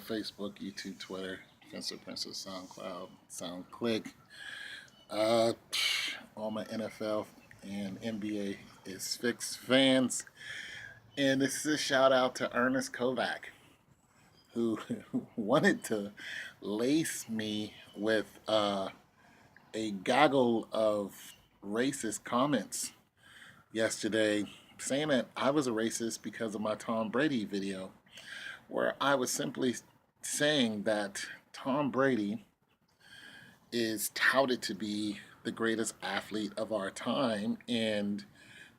Facebook, YouTube, Twitter, Fencer Princess, SoundCloud, SoundClick. Uh, all my NFL and NBA is fixed fans. And this is a shout out to Ernest Kovac, who wanted to lace me with a gaggle of racist comments yesterday, saying that I was a racist because of my Tom Brady video, where I was simply saying that Tom Brady is touted to be the greatest athlete of our time, and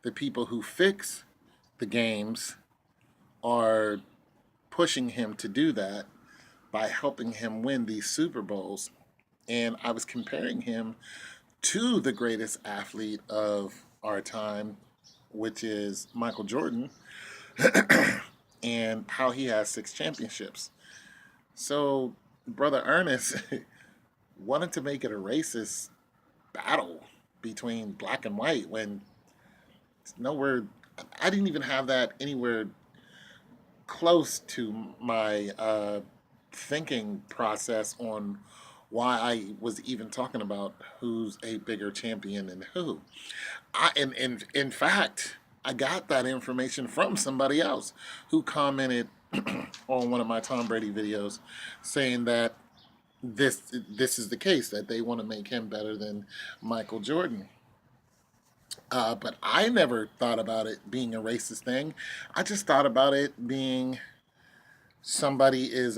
the people who fix the games are pushing him to do that by helping him win these Super Bowls. And I was comparing him to the greatest athlete of our time, which is Michael Jordan, and how he has 6 championships. So, Brother Ernest wanted to make it a racist battle between black and white when it's nowhere. I didn't even have that anywhere close to my thinking process on why I was even talking about who's a bigger champion and who. In fact, I got that information from somebody else who commented on one of my Tom Brady videos saying that this is the case, that they want to make him better than Michael Jordan. But I never thought about it being a racist thing. I just thought about it being somebody is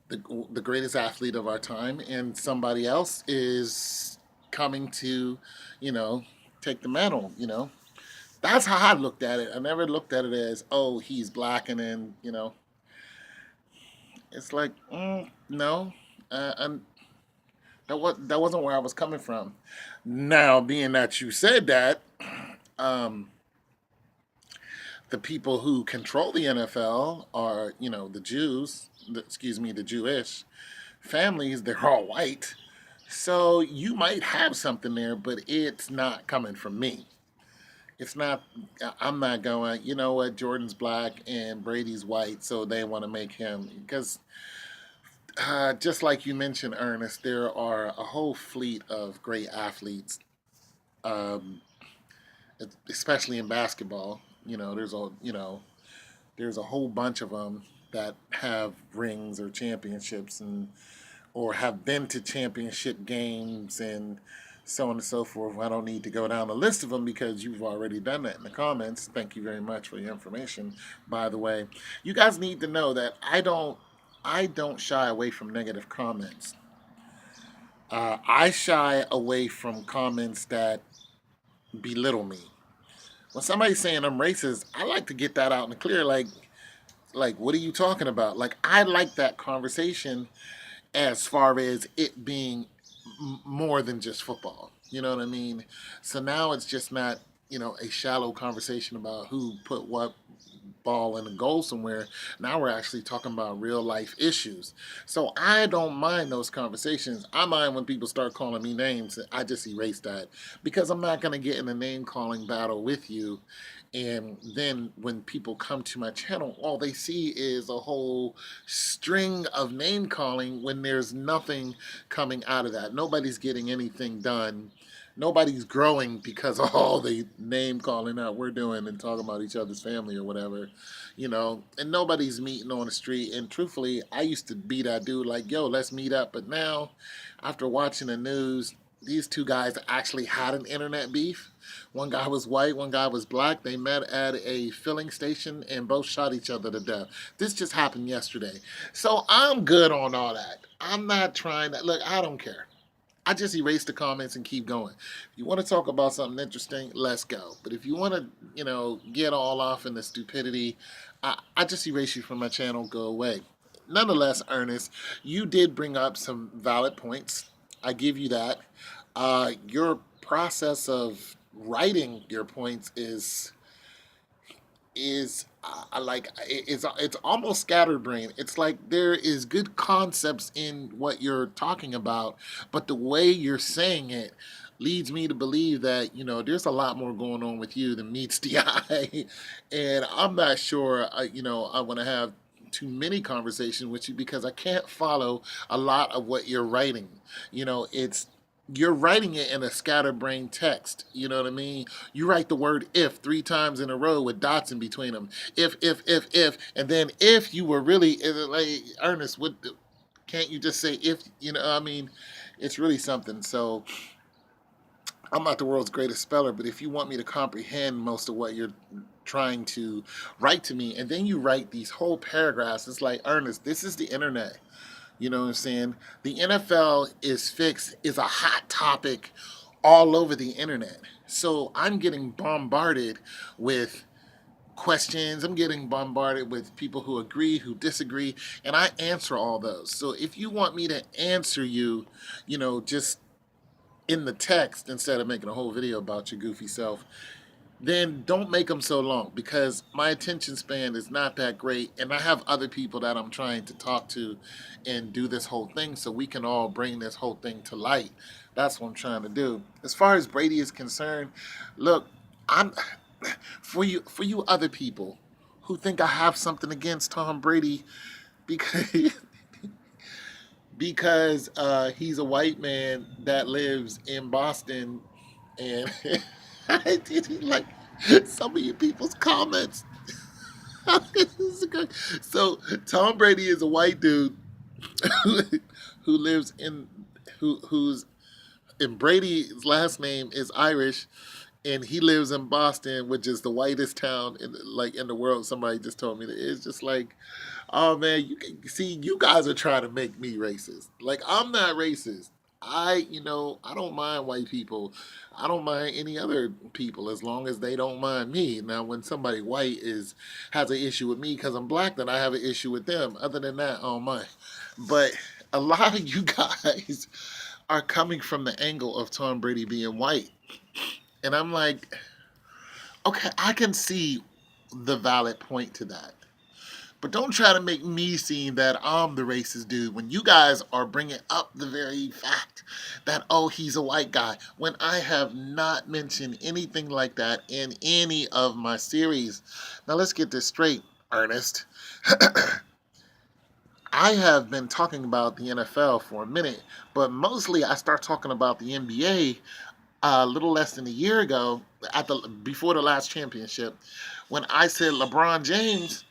the greatest athlete of our time, and somebody else is coming to, you know, take the mantle. That's how I looked at it. I never looked at it as, oh, he's black, and then it's like, no, and that wasn't where I was coming from. Now, being that you said that, um, the people who control the NFL are, the Jews. The Jewish families. They're all white, so you might have something there, but it's not coming from me. It's not. I'm not going. You know what? Jordan's black and Brady's white, so they want to make him because. Just like you mentioned, Ernest, there are a whole fleet of great athletes, um, especially in basketball. There's a whole bunch of them that have rings or championships and or have been to championship games and so on and so forth. I don't need to go down the list of them because you've already done that in the comments. Thank you very much for your information. By the way, you guys need to know that I don't shy away from negative comments. I shy away from comments that belittle me. When somebody's saying I'm racist, I like to get that out in the clear. Like, what are you talking about? Like, I like that conversation as far as it being more than just football. You know what I mean? So now it's just not, a shallow conversation about who put what ball in a goal somewhere. Now we're actually talking about real life issues. So I don't mind those conversations. I mind when people start calling me names. I just erase that because I'm not going to get in a name calling battle with you. And then when people come to my channel, all they see is a whole string of name calling when there's nothing coming out of that. Nobody's getting anything done. Nobody's growing because of all the name calling out we're doing and talking about each other's family or whatever, and nobody's meeting on the street. And truthfully, I used to be that dude like, yo, let's meet up. But now, after watching the news, these two guys actually had an internet beef. One guy was white, one guy was black. They met at a filling station and both shot each other to death. This just happened yesterday. So I'm good on all that. I'm not trying to, look, I don't care. I just erase the comments and keep going. If you want to talk about something interesting, let's go. But if you want to, get all off in the stupidity, I just erase you from my channel, go away. Nonetheless, Ernest, you did bring up some valid points. I give you that. Your process of writing your points is like it's almost scatterbrain. It's like there is good concepts in what you're talking about, but the way you're saying it, leads me to believe that, there's a lot more going on with you than meets the eye. And I'm not sure, I want to have too many conversations with you because I can't follow a lot of what you're writing. It's you're writing it in a scatterbrained text. You know what I mean? You write the word if 3 times in a row with dots in between them. If, and then if you were really like Ernest, what can't you just say if? I mean, it's really something. So I'm not the world's greatest speller, but if you want me to comprehend most of what you're trying to write to me, and then you write these whole paragraphs, it's like, Ernest, this is the internet. You know what I'm saying? The NFL is fixed is a hot topic all over the internet. So I'm getting bombarded with questions. I'm getting bombarded with people who agree, who disagree, and I answer all those. So if you want me to answer you, just in the text instead of making a whole video about your goofy self, then don't make them so long because my attention span is not that great. And I have other people that I'm trying to talk to and do this whole thing so we can all bring this whole thing to light. That's what I'm trying to do. As far as Brady is concerned, look, I'm for you other people who think I have something against Tom Brady because he's a white man that lives in Boston, and I didn't like some of you people's comments. So Tom Brady is a white dude who, lives in who's and Brady's last name is Irish, and he lives in Boston, which is the whitest town in the world. Somebody just told me that. It's just like, oh man, you can see you guys are trying to make me racist. Like I'm not racist. I don't mind white people. I don't mind any other people as long as they don't mind me. Now, when somebody white has an issue with me because I'm black, then I have an issue with them. Other than that, I don't mind. But a lot of you guys are coming from the angle of Tom Brady being white. And I'm like, okay, I can see the valid point to that. But don't try to make me seem that I'm the racist dude when you guys are bringing up the very fact that, oh, he's a white guy, when I have not mentioned anything like that in any of my series. Now, let's get this straight, Ernest. I have been talking about the NFL for a minute, but mostly I start talking about the NBA a little less than a year ago, before the last championship, when I said LeBron James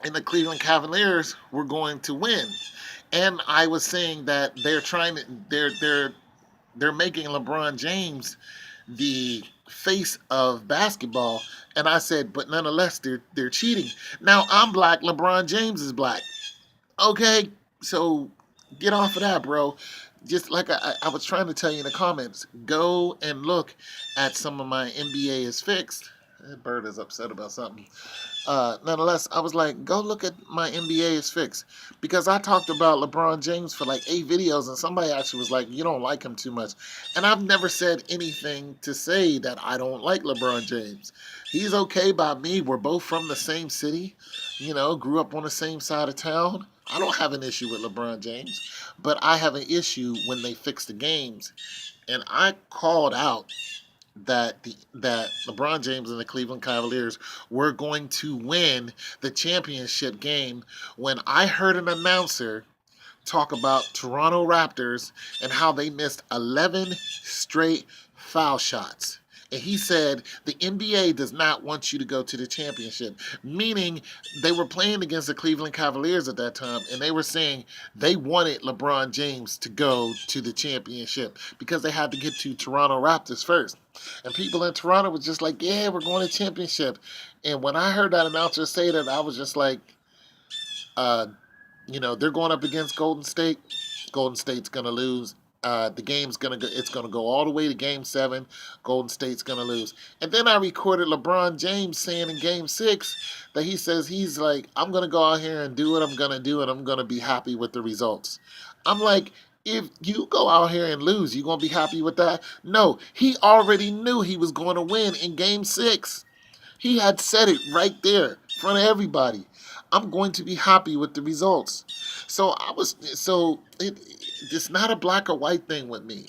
and the Cleveland Cavaliers were going to win, and I was saying that they're making LeBron James the face of basketball, and I said, but nonetheless, they're cheating. Now I'm black, LeBron James is black. Okay, so get off of that, bro. Just like I was trying to tell you in the comments, go and look at some of my NBA is fixed. That bird is upset about something. Nonetheless, I was like, go look at my NBA is fixed because I talked about LeBron James for like 8 videos, and somebody actually was like, you don't like him too much. And I've never said anything to say that I don't like LeBron James. He's okay by me. We're both from the same city, grew up on the same side of town. I don't have an issue with LeBron James, but I have an issue when they fix the games. And I called out that LeBron James and the Cleveland Cavaliers were going to win the championship game when I heard an announcer talk about Toronto Raptors and how they missed 11 straight foul shots. And he said the NBA does not want you to go to the championship, meaning they were playing against the Cleveland Cavaliers at that time, and they were saying they wanted LeBron James to go to the championship because they had to get to Toronto Raptors first. And people in Toronto was just like, yeah, we're going to championship. And when I heard that announcer say that, I was just like, uh, they're going up against Golden State. Golden State's gonna lose. The game's gonna go. It's gonna go all the way to Game 7. Golden State's gonna lose. And then I recorded LeBron James saying in Game 6 that he says he's like, I'm gonna go out here and do what I'm gonna do, and I'm gonna be happy with the results. I'm like, if you go out here and lose, you gonna be happy with that? No, he already knew he was going to win in Game 6. He had said it right there in front of everybody. I'm going to be happy with the results. So it's not a black or white thing with me.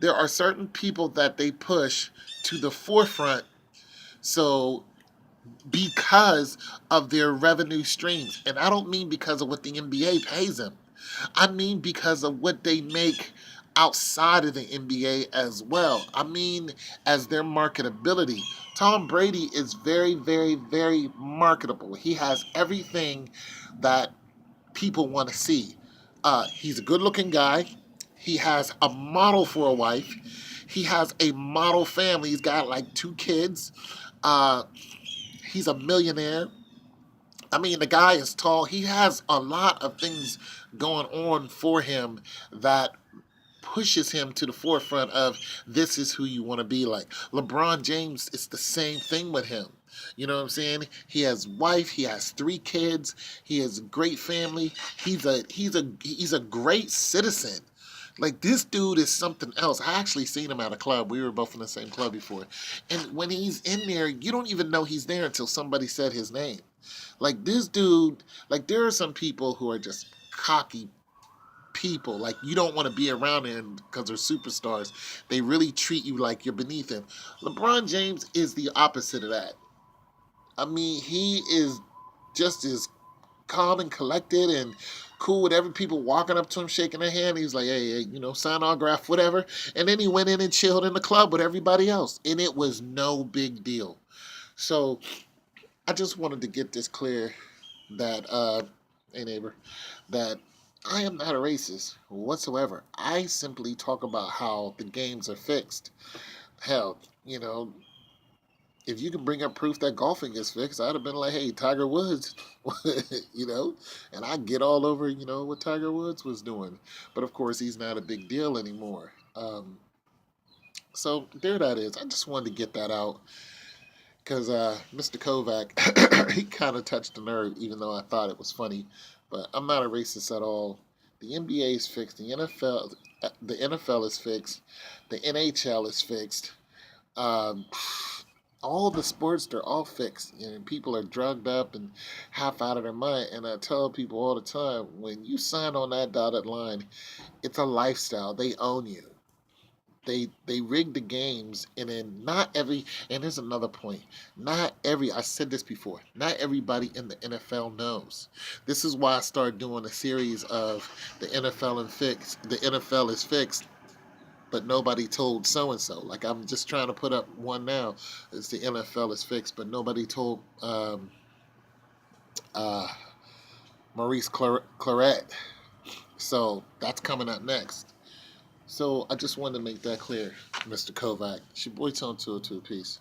there are certain people that they push to the forefront. So because of their revenue streams, and I don't mean because of what the NBA pays them. I mean because of what they make outside of the NBA as well. I mean as their marketability. Tom Brady is very, very, very marketable. He has everything that people want to see. He's a good looking guy. He has a model for a wife. He has a model family. He's got like 2 kids. Uh, he's a millionaire. I mean, the guy is tall. He has a lot of things going on for him that pushes him to the forefront of this is who you want to be like. LeBron James, it's the same thing with him. You know what I'm saying? He has wife, he has 3 kids, he has a great family. He's a great citizen. Like this dude is something else. I actually seen him at a club. We were both in the same club before. And when he's in there, you don't even know he's there until somebody said his name. Like this dude, like there are some people who are just cocky people. Like you don't want to be around them because they're superstars. They really treat you like you're beneath them. LeBron James is the opposite of that. I mean, he is just as calm and collected and cool with every people walking up to him, shaking their hand. He's like, hey, sign autograph, whatever. And then he went in and chilled in the club with everybody else. And it was no big deal. So I just wanted to get this clear that, hey neighbor, that I am not a racist whatsoever. I simply talk about how the games are fixed. Hell, if you can bring up proof that golfing is fixed, I'd have been like, hey, Tiger Woods, and I get all over, what Tiger Woods was doing. But of course, he's not a big deal anymore. So there that is. I just wanted to get that out because Mr. Kovac, he kind of touched the nerve, even though I thought it was funny. But I'm not a racist at all. The NBA is fixed. The NFL is fixed. The NHL is fixed. Um, all the sports, they're all fixed. And people are drugged up and half out of their mind. And I tell people all the time, when you sign on that dotted line, it's a lifestyle. They own you. They rig the games, and then not every, and here's another point, not every, I said this before, not everybody in the NFL knows. This is why I started doing a series of the NFL is fixed, but nobody told so and so. Like I'm just trying to put up one now. It's the NFL is fixed, but nobody told uh, Maurice Claret. So that's coming up next. So I just wanted to make that clear, Mr. Kovac. It's your boy Tone 202. Peace.